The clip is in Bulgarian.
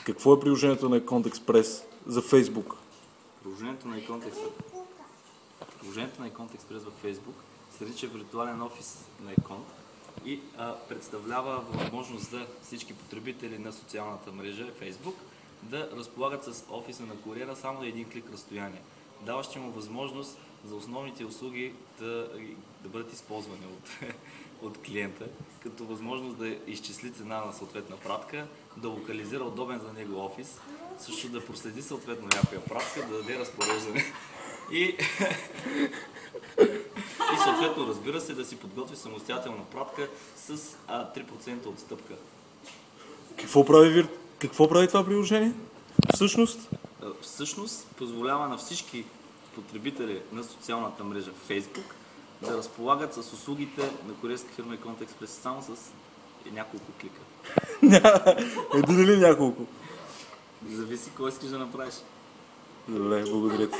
Какво е приложението на Account Express за Facebook? Приложението на Account Express във Facebook се нарича виртуален офис на Account и представлява възможност за всички потребители на социалната мрежа Facebook да разполагат с офиса на куриера само на един клик разстояние, даващи му възможност за основните услуги да бъдат използвани от клиента, като възможност да изчисли цена на съответна пратка, да локализира удобен за него офис, също да проследи съответно някоя пратка, да даде разпореждане и съответно, разбира се, да си подготви самостоятелна пратка с 3% отстъпка. Какво прави това приложение? Всъщност позволява на всички потребители на социалната мрежа Facebook да разполагат с услугите на куриерска фирма Account Express само с няколко клика. Един или няколко? Зависи кой искаш да направиш. Добре, благодаря ти.